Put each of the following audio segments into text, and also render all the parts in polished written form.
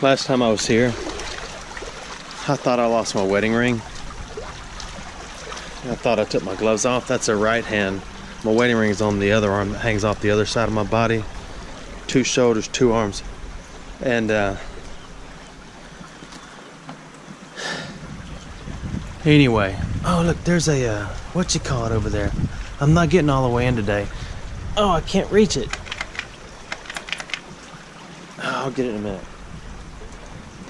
Last time I was here, I thought I lost my wedding ring. I thought I took my gloves off. That's a right hand. My wedding ring is on the other arm that hangs off the other side of my body. 2 shoulders, 2 arms. And anyway, oh look, there's a what you call it over there. I'm not getting all the way in today. Oh, I can't reach it. I'll get it in a minute.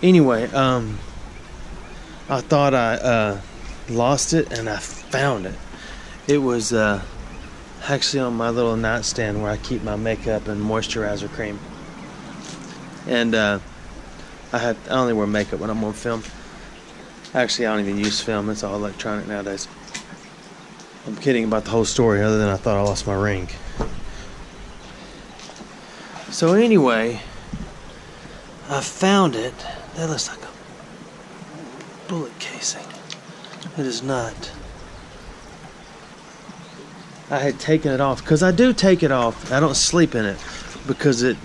Anyway, I thought I lost it, and I found it. It was actually on my little nightstand where I keep my makeup and moisturizer cream. And I only wear makeup when I'm on film. Actually, I don't even use film. It's all electronic nowadays. I'm kidding about the whole story, other than I thought I lost my ring. So anyway, I found it. That looks like a bullet casing. It is not. I had taken it off, because I do take it off. I don't sleep in it, because I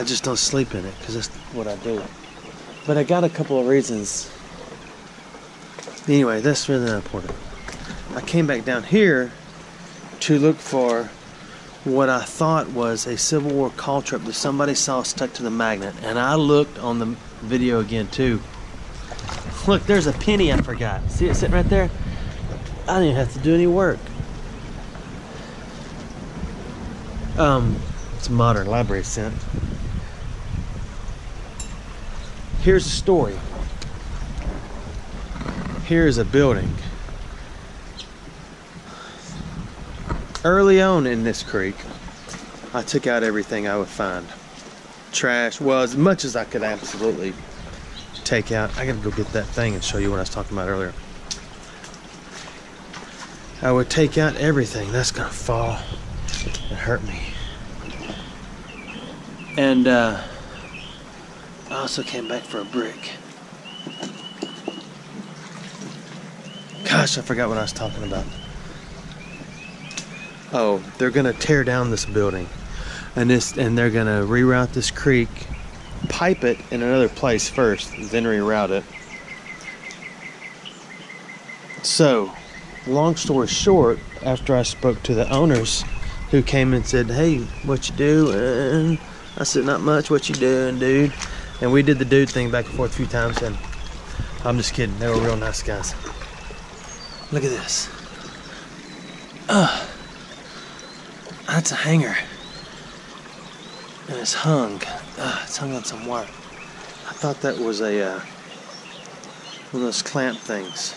just don't sleep in it, because that's what I do. But I got a couple of reasons. Anyway, that's really not important. I came back down here to look for what I thought was a Civil War call trip that somebody saw stuck to the magnet. And I looked on the video again too. Look, there's a penny I forgot. See it sitting right there? I didn't even have to do any work. It's a modern library scent. Here's the story. Here's a building. Early on in this creek, I took out everything I would find. Trash, well, as much as I could absolutely take out. I gotta go get that thing and show you what I was talking about earlier. I would take out everything. That's gonna fall and hurt me. And I also came back for a brick. Gosh, I forgot what I was talking about. Oh, they're gonna tear down this building, and they're gonna reroute this creek, pipe it in another place first, then reroute it. So, long story short, after I spoke to the owners, who came and said, "Hey, what you doing?" I said, "Not much. What you doing, dude?" And we did the dude thing back and forth a few times, and I'm just kidding. They were real nice guys. Look at this. That's a hanger. And it's hung. It's hung on some wire. I thought that was a one of those clamp things.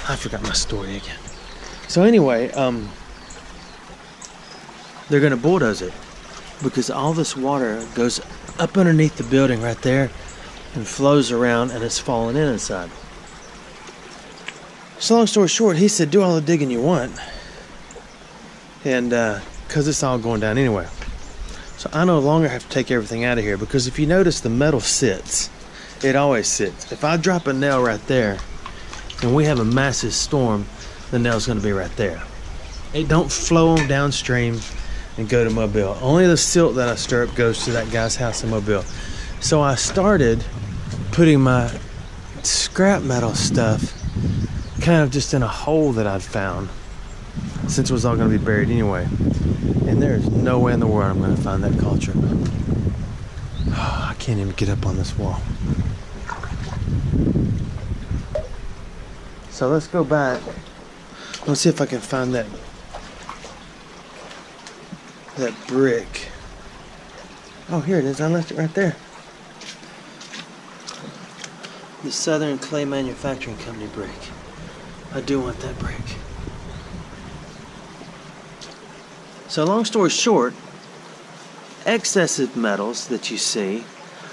I forgot my story again. So anyway, they're gonna bulldoze it because all this water goes up underneath the building right there and flows around, and it's falling in inside. So long story short, he said, "Do all the digging you want." And because it's all going down anyway. So I no longer have to take everything out of here, because if you notice, the metal sits. It always sits. If I drop a nail right there and we have a massive storm, the nail's going to be right there. It don't flow on downstream and go to Mobile. Only the silt that I stir up goes to that guy's house in Mobile. So I started putting my scrap metal stuff kind of just in a hole that I'd found, since it was all going to be buried anyway. And there's no way in the world I'm going to find that call trip. Oh, I can't even get up on this wall. So let's go back. Let's see if I can find that brick. Oh, here it is. I left it right there. The Southern Clay Manufacturing Company brick. I do want that brick. So long story short, excessive metals that you see,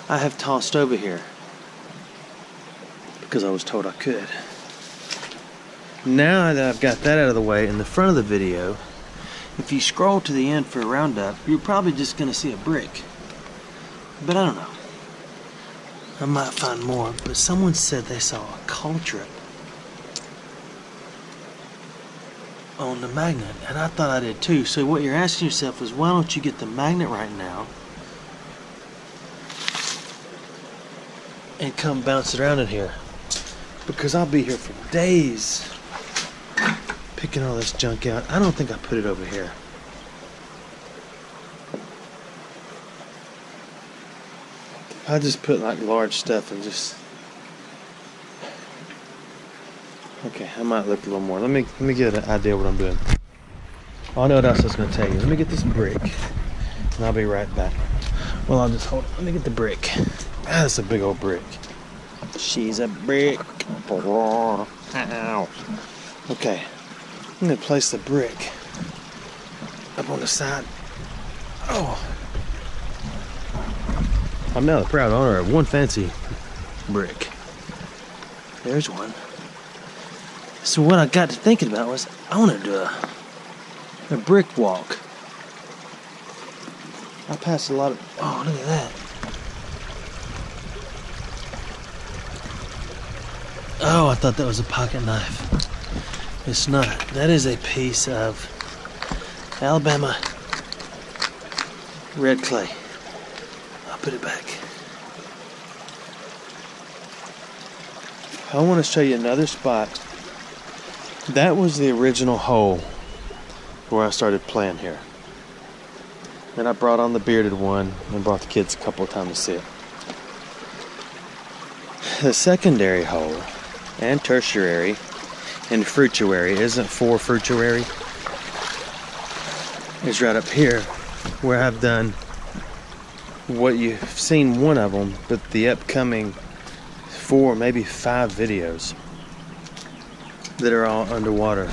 I have tossed over here because I was told I could. Now that I've got that out of the way, in the front of the video, if you scroll to the end for a roundup, you're probably just going to see a brick. But I don't know. I might find more, but someone said they saw a call trip on the magnet, and I thought I did too. So what you're asking yourself is, why don't you get the magnet right now and come bounce it around in here, because I'll be here for days picking all this junk out. I don't think I put it over here. I just put like large stuff and just... Okay, I might look a little more. Let me get an idea of what I'm doing. Oh, I know what else I was going to tell you. Let me get this brick, and I'll be right back. Well, I'll just hold it. Let me get the brick. Ah, that's a big old brick. She's a brick. Ow. Okay, I'm going to place the brick up on the side. Oh. I'm now the proud owner of one fancy brick. There's one. So what I got to thinking about was I want to do a brick walk. I passed a lot of... Oh, look at that. Oh, I thought that was a pocket knife. It's not. That is a piece of Alabama red clay. I'll put it back. I want to show you another spot. That was the original hole where I started playing here. Then I brought on the bearded one and brought the kids a couple of times to see it. The secondary hole and tertiary and fruituary, isn't for fruituary, is right up here where I've done what you've seen one of them, but the upcoming 4, maybe 5 videos that are all underwater.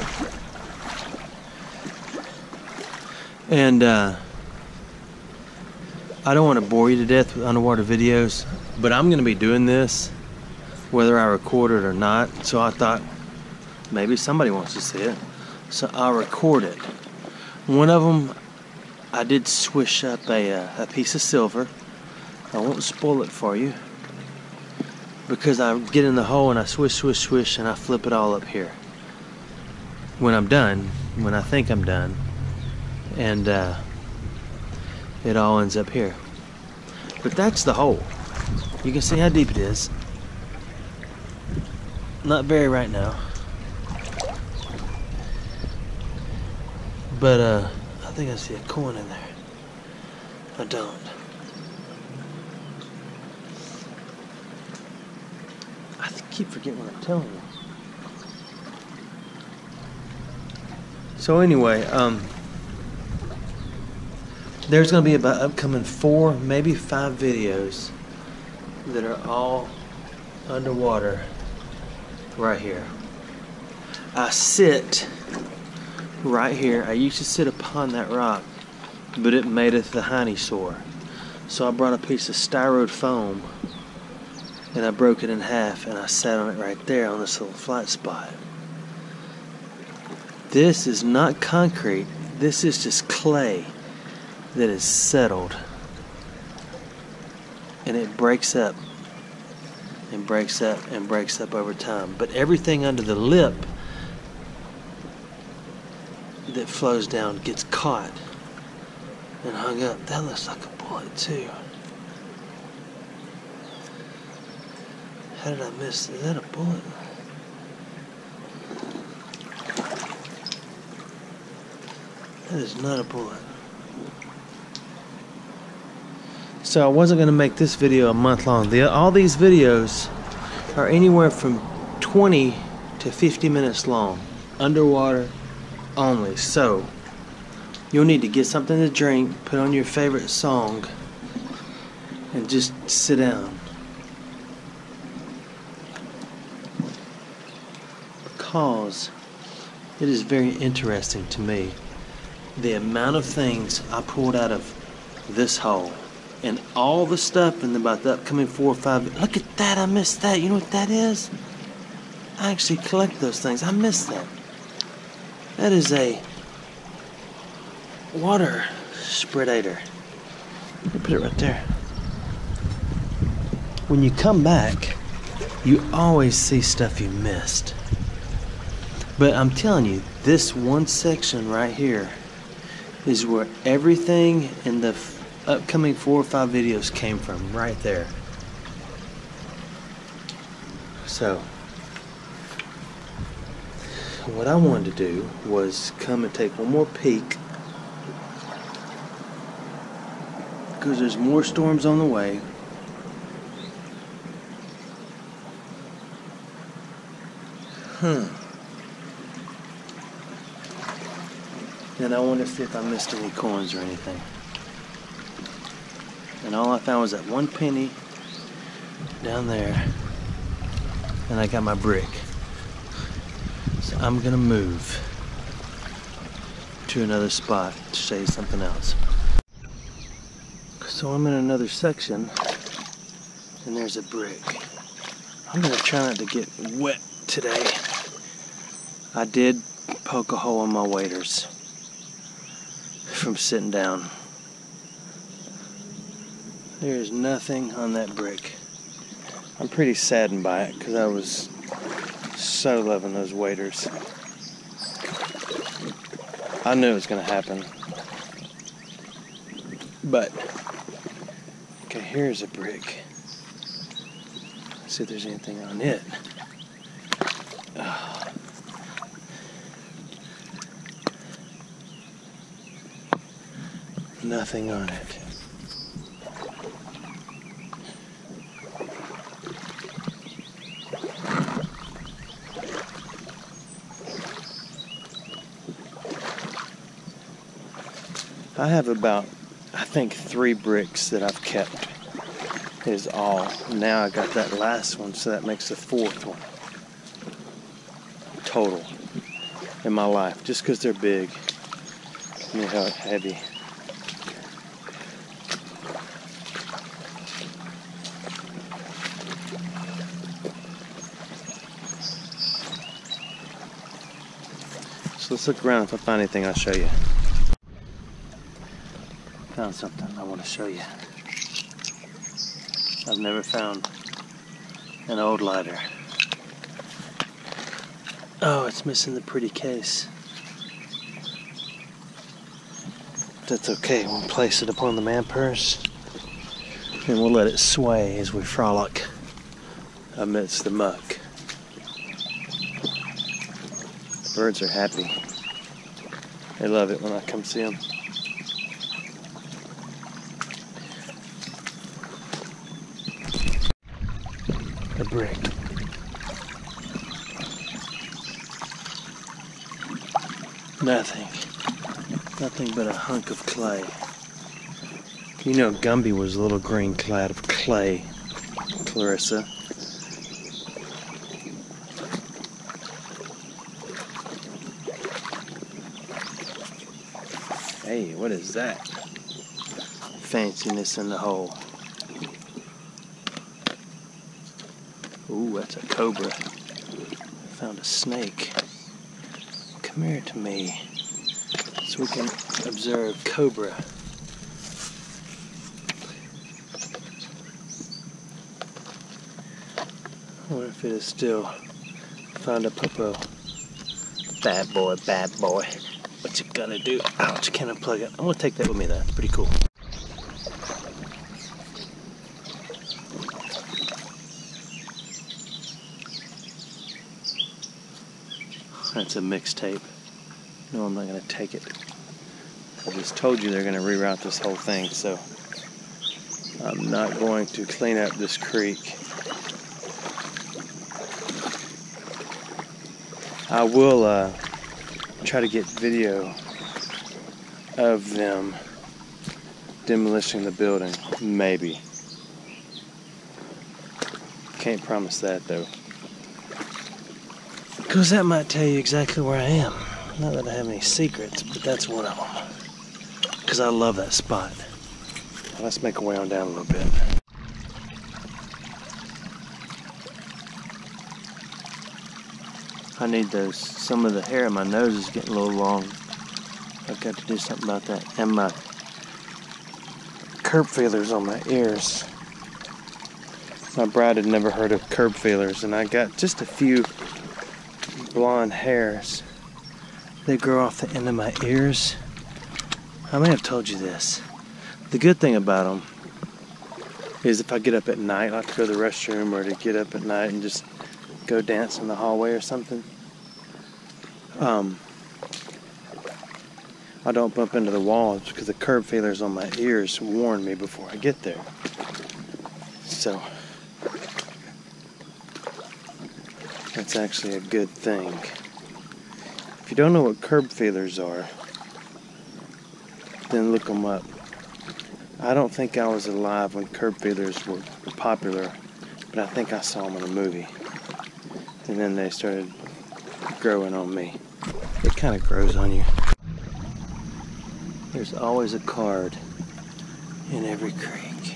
And I don't want to bore you to death with underwater videos, but I'm going to be doing this whether I record it or not. So I thought maybe somebody wants to see it, so I'll record it. One of them, I did swish up a piece of silver. I won't spoil it for you, because I get in the hole and I swish, and I flip it all up here. When I'm done, when I think I'm done, and it all ends up here. But that's the hole. You can see how deep it is. Not very right now. But I think I see a coin in there. I don't. I keep forgetting what I'm telling you. So anyway, there's going to be about upcoming 4, maybe 5 videos that are all underwater right here. I sit right here. I used to sit upon that rock, but it madeth the hiney sore. So I brought a piece of styrofoam and I broke it in half and I sat on it right there on this little flat spot. This is not concrete. This is just clay that is settled, and it breaks up and breaks up and breaks up over time. But everything under the lip that flows down gets caught and hung up. That looks like a bullet too. How did I miss? Is that a bullet? That is not a bullet. So I wasn't going to make this video a month long. All these videos are anywhere from 20 to 50 minutes long. Underwater only. So you'll need to get something to drink, put on your favorite song, and just sit down. Because it is very interesting to me the amount of things I pulled out of this hole, and all the stuff in about the upcoming 4 or 5. Look at that, I missed that. You know what that is? I actually collect those things. I missed that. That is a water spreadator. Let me put it right there. When you come back, you always see stuff you missed. But I'm telling you, this one section right here is where everything in the upcoming 4 or 5 videos came from, right there. So what I wanted to do was come and take one more peek, because there's more storms on the way. And I want to see if I missed any coins or anything. And all I found was that 1 penny down there. And I got my brick. So I'm gonna move to another spot to show you something else. So I'm in another section, and there's a brick. I'm gonna try not to get wet today. I did poke a hole in my waders from sitting down. There is nothing on that brick. I'm pretty saddened by it because I was so loving those waders. I knew it was going to happen. But, okay, here's a brick. Let's see if there's anything on it. Oh. Nothing on it. I have about, I think, 3 bricks that I've kept is all. Now I got that last one, so that makes the 4th one total in my life, just because they're big. Look how heavy. So let's look around. If I find anything, I'll show you. Found something I want to show you. I've never found an old lighter. Oh, it's missing the pretty case. That's okay. We'll place it upon the man purse, and we'll let it sway as we frolic amidst the muck. The birds are happy. They love it when I come see them. A brick. Nothing but a hunk of clay. You know Gumby was a little green clad of clay, Clarissa. Hey, what is that? Fanciness in the hole. Ooh, that's a cobra. Found a snake. Come here to me so we can observe cobra. I wonder if it is still. Found a popo. Bad boy, bad boy. What you gonna do? Ouch, can't unplug it. I'm gonna take that with me though. It's pretty cool. That's a mixtape. No, I'm not going to take it. I just told you they're going to reroute this whole thing, so I'm not going to clean up this creek. I will try to get video of them demolishing the building, maybe. Can't promise that though. Because that might tell you exactly where I am. Not that I have any secrets, but that's one of them. Because I love that spot. Now let's make our way on down a little bit. I need those. Some of the hair on my nose is getting a little long. I've got to do something about that. And my curb feelers on my ears. My bride had never heard of curb feelers, and I got just a few blonde hairs. They grow off the end of my ears. I may have told you this. The good thing about them is if I get up at night, I like to go to the restroom or to get up at night and just go dance in the hallway or something. I don't bump into the walls because the curb feelers on my ears warn me before I get there. So that's actually a good thing. If you don't know what curb feelers are, then look them up. I don't think I was alive when curb feelers were popular, but I think I saw them in a movie. And then they started growing on me. It kind of grows on you. There's always a card in every creek.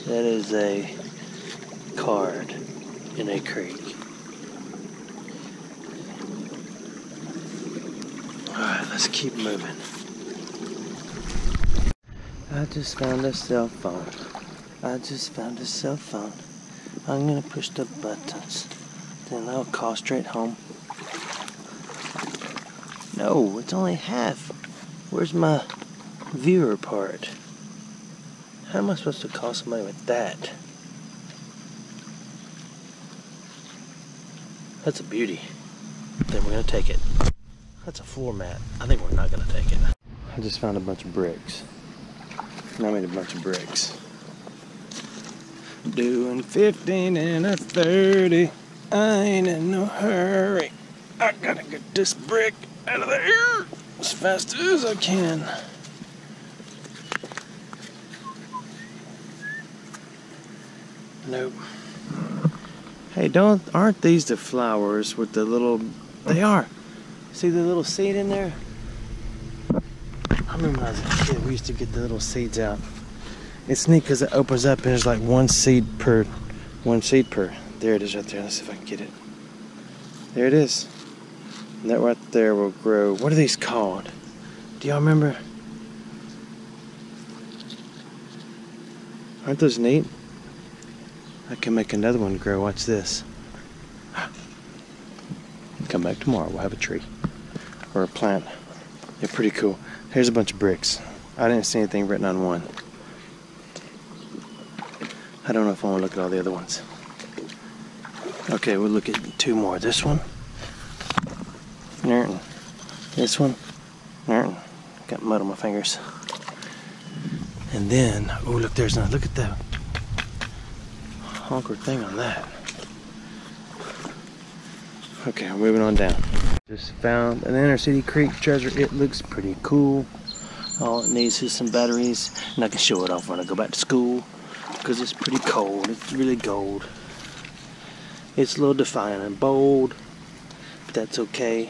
That is a card in a creek. Alright, let's keep moving. I just found a cell phone. I just found a cell phone. I'm gonna push the buttons. Then I'll call straight home. No, it's only half. Where's my viewer part? How am I supposed to call somebody with that? That's a beauty. Then we're gonna take it. That's a floor mat. I think we're not gonna take it. I just found a bunch of bricks. And I made a bunch of bricks. Doing 15 and a 30. I ain't in no hurry. I gotta get this brick out of there as fast as I can. Nope. Hey, aren't these the flowers with the little, they are. See the little seed in there? I remember when I was a kid, we used to get the little seeds out. It's neat because it opens up and there's like one seed per. There it is right there. Let's see if I can get it. There it is. And that right there will grow. What are these called? Do y'all remember? Aren't those neat? I can make another one grow. Watch this. Come back tomorrow. We'll have a tree. Or a plant. They're pretty cool. Here's a bunch of bricks. I didn't see anything written on one. I don't know if I want to look at all the other ones. Okay, we'll look at two more. This one. This one. Got mud on my fingers. And then, oh look, there's another. Look at that honker thing on that. Okay, we're moving on down. Just found an inner city creek treasure. It looks pretty cool. All it needs is some batteries, and I can show it off when I go back to school because it's pretty cold. It's really gold. It's a little defiant and bold, but that's okay.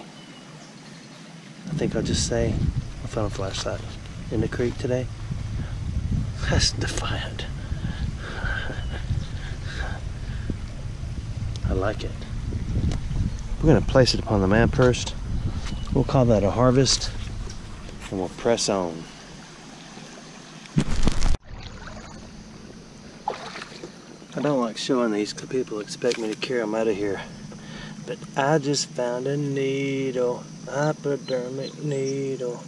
I think I'll just say I found a flashlight in the creek today. That's defiant. I like it. We're going to place it upon the map first. We'll call that a harvest, and we'll press on. I don't like showing these because people expect me to carry them out of here. But I just found a needle, hypodermic needle.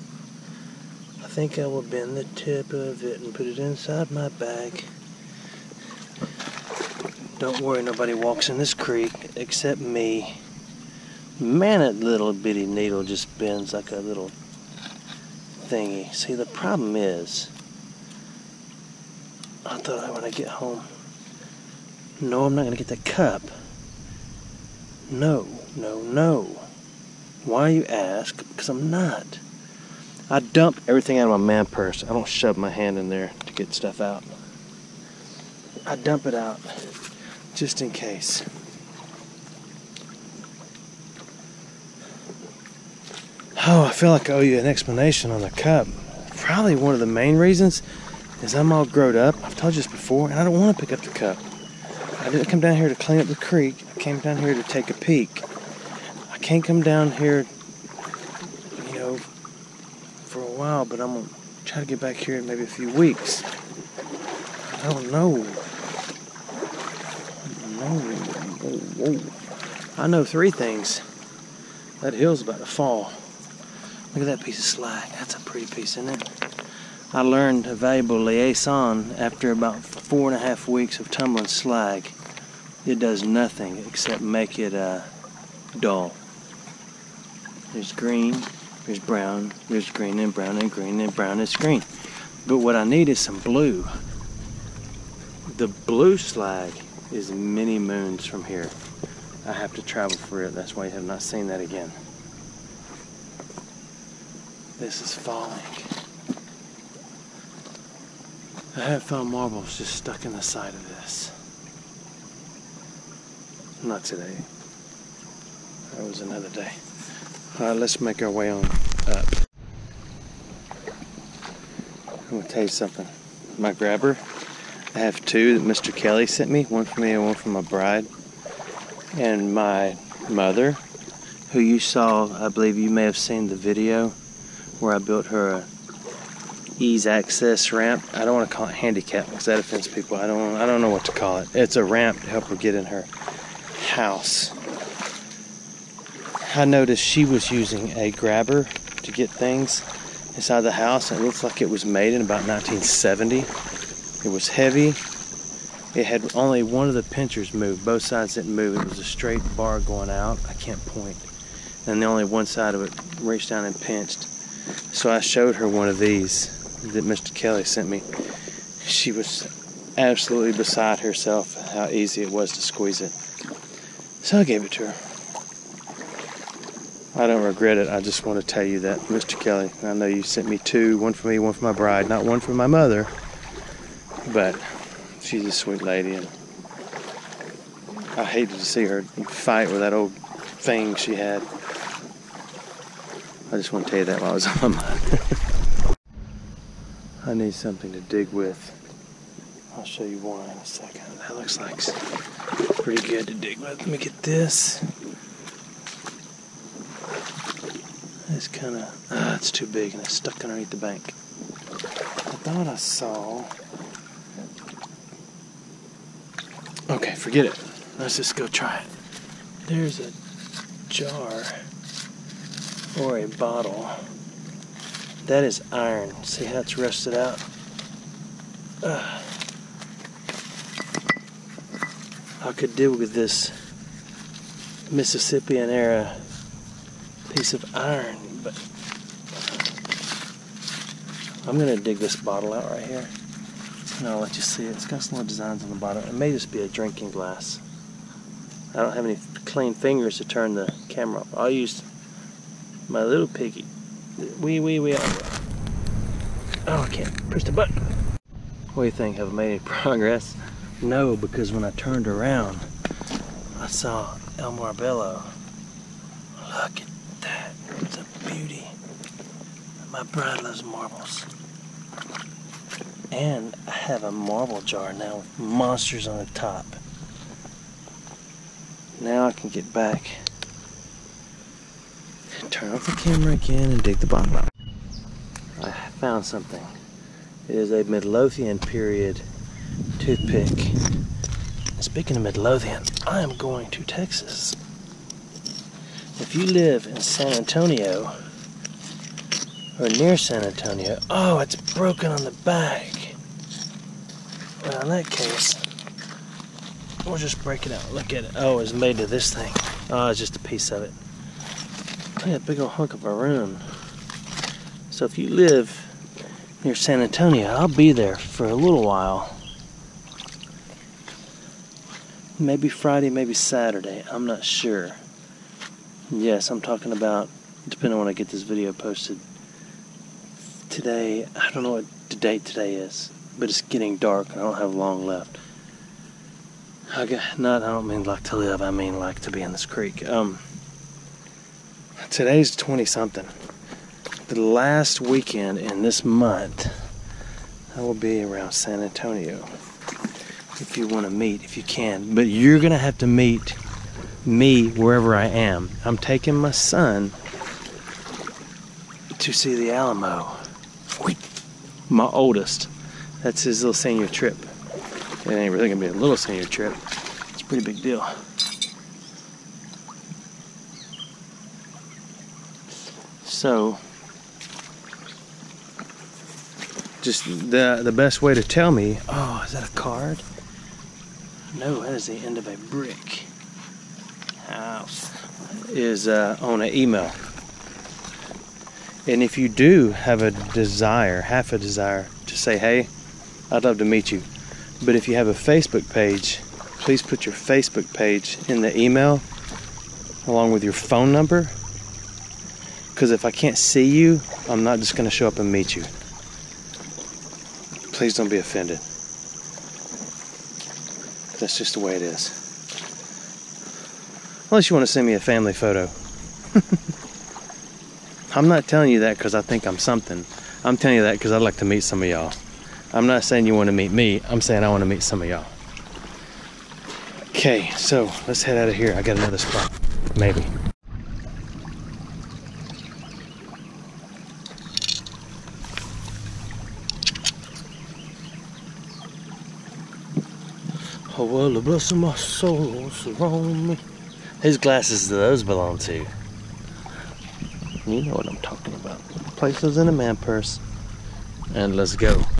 I think I will bend the tip of it and put it inside my bag. Don't worry, nobody walks in this creek except me. Man, that little bitty needle just bends like a little thingy. See, the problem is, I thought when I get home, no, I'm not going to get that cup. No. Why you ask? Because I'm not. I dump everything out of my man purse. I don't shove my hand in there to get stuff out. I dump it out just in case. Oh, I feel like I owe you an explanation on the cup. Probably one of the main reasons is I'm all growed up. I've told you this before, and I don't want to pick up the cup. I didn't come down here to clean up the creek. I came down here to take a peek. I can't come down here, you know, for a while, but I'm going to try to get back here in maybe a few weeks. I don't know. I know three things. That hill's about to fall. Look at that piece of slag. That's a pretty piece, isn't it? I learned a valuable liaison after about 4.5 weeks of tumbling slag. It does nothing except make it dull. There's green, there's brown, there's green and brown and green and brown is green. But what I need is some blue. The blue slag is many moons from here. I have to travel for it. That's why you have not seen that again. This is falling. I have found marbles just stuck in the side of this. Not today. That was another day. Alright, let's make our way on up. I'm going to tell you something. My grabber, I have two that Mr. Kelly sent me. One for me and one for my bride. And my mother, who you saw, I believe you may have seen the video where I built her a ease access ramp. I don't want to call it handicap because that offends people. I don't know what to call it. It's a ramp to help her get in her house. I noticed she was using a grabber to get things inside the house. It looks like it was made in about 1970. It was heavy. It had only one of the pinchers moved. Both sides didn't move. It was a straight bar going out. I can't point. And the only one side of it reached down and pinched. So I showed her one of these that Mr. Kelly sent me. She was absolutely beside herself how easy it was to squeeze it. So I gave it to her. I don't regret it. I just want to tell you that, Mr. Kelly, I know you sent me two, one for me, one for my bride, not one for my mother, but she's a sweet lady, and I hated to see her fight with that old thing she had. I just want to tell you that while I was on my mind. I need something to dig with. I'll show you one in a second. That looks like pretty good to dig with. Let me get this. It's kind of, it's too big and it's stuck underneath the bank. I thought I saw. Okay, forget it. Let's just go try it. There's a jar or a bottle. That is iron. See how it's rusted out? I could deal with this Mississippian era piece of iron, but I'm going to dig this bottle out right here and I'll let you see it. It's got some little designs on the bottom. It may just be a drinking glass. I don't have any clean fingers to turn the camera off. I'll use my little piggy. Wee. Oh, I can't push the button. What do you think? Have I made any progress? No, because when I turned around, I saw El Marbello. Look at that. It's a beauty. My bride loves marbles. And I have a marble jar now with monsters on the top. Now I can get back, turn off the camera again, and dig the bottom out. I found something. It is a Midlothian period toothpick. Speaking of Midlothian, I am going to Texas. If you live in San Antonio, or near San Antonio, oh, it's broken on the back. Well, in that case, we'll just break it out. Look at it. Oh, it's made of this thing. Oh, it's just a piece of it. Look at that big old hunk of a room. So if you live near San Antonio, I'll be there for a little while. Maybe Friday, maybe Saturday. I'm not sure. Yes, I'm talking about, depending on when I get this video posted. Today, I don't know what the date today is, but it's getting dark and I don't have long left. I don't mean like to live, I mean like to be in this creek. Today's 20-something. The last weekend in this month, I will be around San Antonio. If you want to meet, if you can. But you're going to have to meet me wherever I am. I'm taking my son to see the Alamo. My oldest. That's his little senior trip. It ain't really going to be a little senior trip. It's a pretty big deal. So, just the best way to tell me, oh, is that a card? No, that is the end of a brick. House. Is on an email. And if you do have a desire, half a desire to say, hey, I'd love to meet you. But if you have a Facebook page, please put your Facebook page in the email along with your phone number. Because if I can't see you, I'm not just going to show up and meet you. Please don't be offended. That's just the way it is. Unless you want to send me a family photo. I'm not telling you that because I think I'm something. I'm telling you that because I'd like to meet some of y'all. I'm not saying you want to meet me. I'm saying I want to meet some of y'all. Okay, so let's head out of here. I got another spot. Maybe. Oh, well, the bless of my soul, what's wrong with me? Whose glasses do those belong to? You know what I'm talking about. Place those in a man purse. And let's go.